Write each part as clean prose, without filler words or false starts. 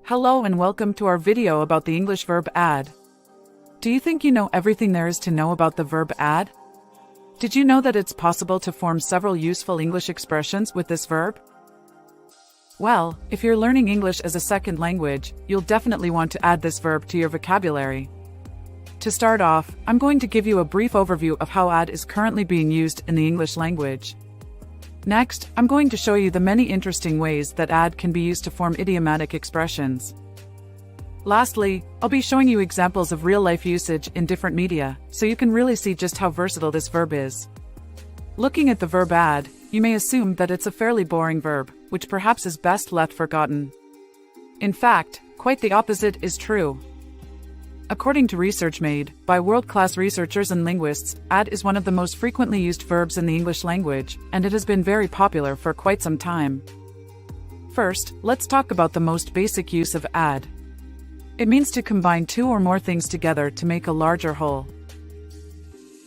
Hello and welcome to our video about the English verb add. Do you think you know everything there is to know about the verb add? Did you know that it's possible to form several useful English expressions with this verb? Well, if you're learning English as a second language, you'll definitely want to add this verb to your vocabulary. To start off, I'm going to give you a brief overview of how add is currently being used in the English language. Next, I'm going to show you the many interesting ways that add can be used to form idiomatic expressions. Lastly, I'll be showing you examples of real-life usage in different media, so you can really see just how versatile this verb is. Looking at the verb add, you may assume that it's a fairly boring verb, which perhaps is best left forgotten. In fact, quite the opposite is true. According to research made by world-class researchers and linguists, add is one of the most frequently used verbs in the English language, and it has been very popular for quite some time. First, let's talk about the most basic use of add. It means to combine two or more things together to make a larger whole.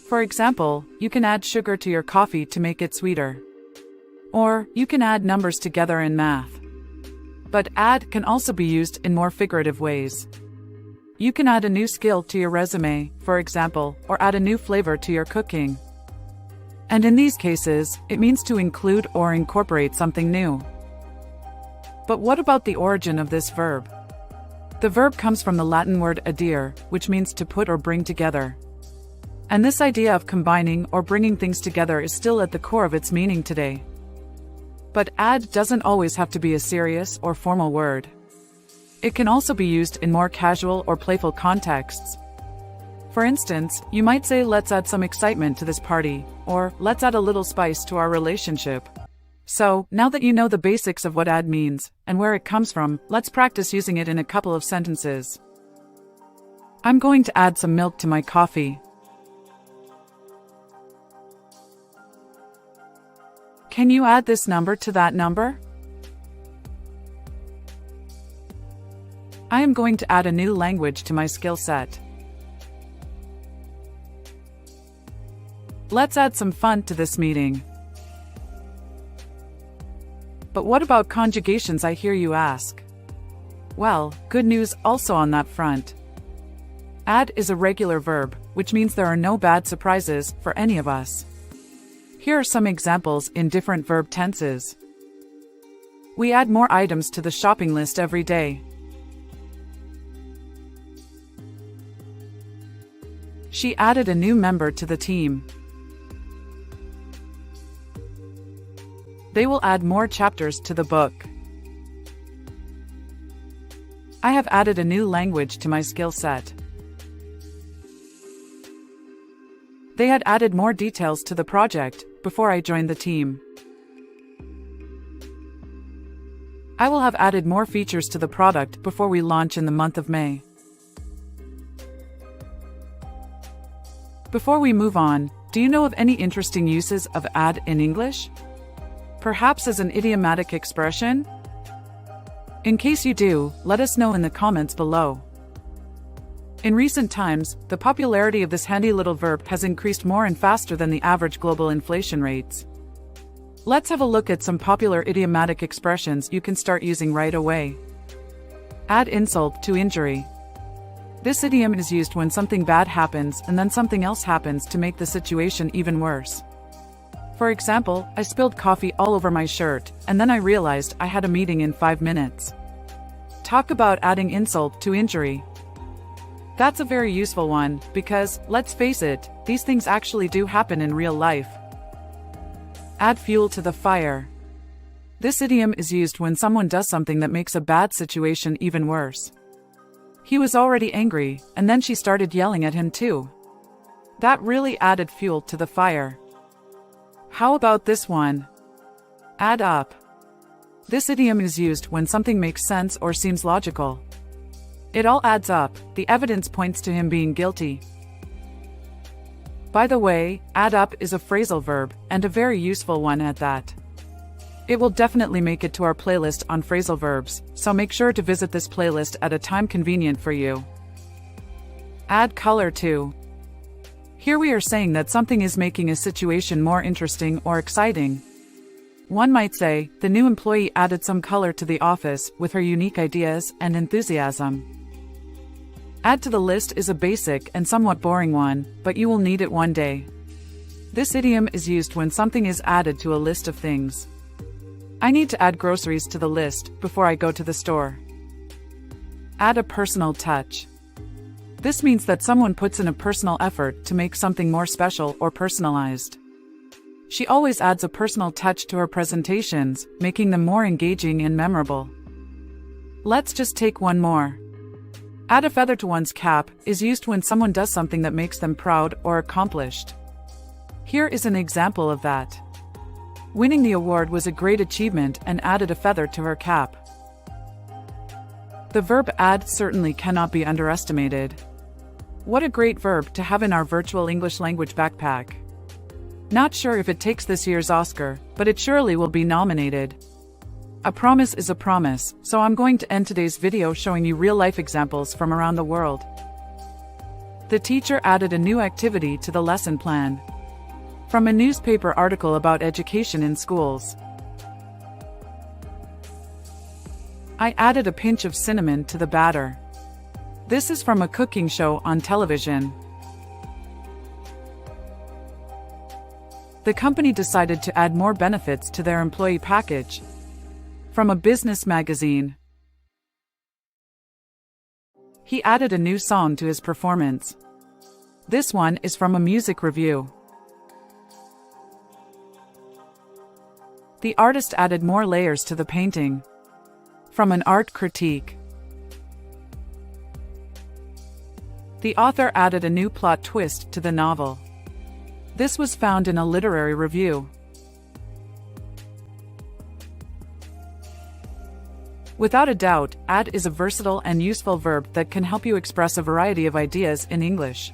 For example, you can add sugar to your coffee to make it sweeter. Or, you can add numbers together in math. But add can also be used in more figurative ways. You can add a new skill to your resume, for example, or add a new flavor to your cooking. And in these cases, it means to include or incorporate something new. But what about the origin of this verb? The verb comes from the Latin word addere, which means to put or bring together. And this idea of combining or bringing things together is still at the core of its meaning today. But add doesn't always have to be a serious or formal word. It can also be used in more casual or playful contexts. For instance, you might say, "Let's add some excitement to this party," or "Let's add a little spice to our relationship." So, now that you know the basics of what add means, and where it comes from, let's practice using it in a couple of sentences. I'm going to add some milk to my coffee. Can you add this number to that number? I am going to add a new language to my skill set. Let's add some fun to this meeting. But what about conjugations, I hear you ask? Well, good news also on that front. Add is a regular verb, which means there are no bad surprises for any of us. Here are some examples in different verb tenses. We add more items to the shopping list every day. She added a new member to the team. They will add more chapters to the book. I have added a new language to my skill set. They had added more details to the project before I joined the team. I will have added more features to the product before we launch in the month of May. Before we move on, do you know of any interesting uses of add in English? Perhaps as an idiomatic expression? In case you do, let us know in the comments below. In recent times, the popularity of this handy little verb has increased more and faster than the average global inflation rates. Let's have a look at some popular idiomatic expressions you can start using right away. Add insult to injury. This idiom is used when something bad happens and then something else happens to make the situation even worse. For example, I spilled coffee all over my shirt, and then I realized I had a meeting in 5 minutes. Talk about adding insult to injury. That's a very useful one, because, let's face it, these things actually do happen in real life. Add fuel to the fire. This idiom is used when someone does something that makes a bad situation even worse. He was already angry, and then she started yelling at him too. That really added fuel to the fire. How about this one? Add up. This idiom is used when something makes sense or seems logical. It all adds up, the evidence points to him being guilty. By the way, add up is a phrasal verb, and a very useful one at that. It will definitely make it to our playlist on phrasal verbs, so make sure to visit this playlist at a time convenient for you. Add color to. Here we are saying that something is making a situation more interesting or exciting. One might say, the new employee added some color to the office with her unique ideas and enthusiasm. Add to the list is a basic and somewhat boring one, but you will need it one day. This idiom is used when something is added to a list of things. I need to add groceries to the list before I go to the store. Add a personal touch. This means that someone puts in a personal effort to make something more special or personalized. She always adds a personal touch to her presentations, making them more engaging and memorable. Let's just take one more. Add a feather to one's cap is used when someone does something that makes them proud or accomplished. Here is an example of that. Winning the award was a great achievement and added a feather to her cap. The verb add certainly cannot be underestimated. What a great verb to have in our virtual English language backpack. Not sure if it takes this year's Oscar, but it surely will be nominated. A promise is a promise, so I'm going to end today's video showing you real-life examples from around the world. The teacher added a new activity to the lesson plan. From a newspaper article about education in schools. I added a pinch of cinnamon to the batter. This is from a cooking show on television. The company decided to add more benefits to their employee package. From a business magazine. He added a new song to his performance. This one is from a music review. The artist added more layers to the painting. From an art critique. The author added a new plot twist to the novel. This was found in a literary review. Without a doubt, add is a versatile and useful verb that can help you express a variety of ideas in English.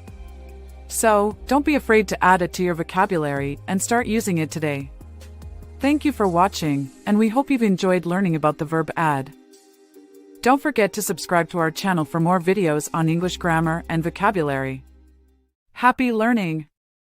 So, don't be afraid to add it to your vocabulary and start using it today. Thank you for watching, and we hope you've enjoyed learning about the verb add. Don't forget to subscribe to our channel for more videos on English grammar and vocabulary. Happy learning!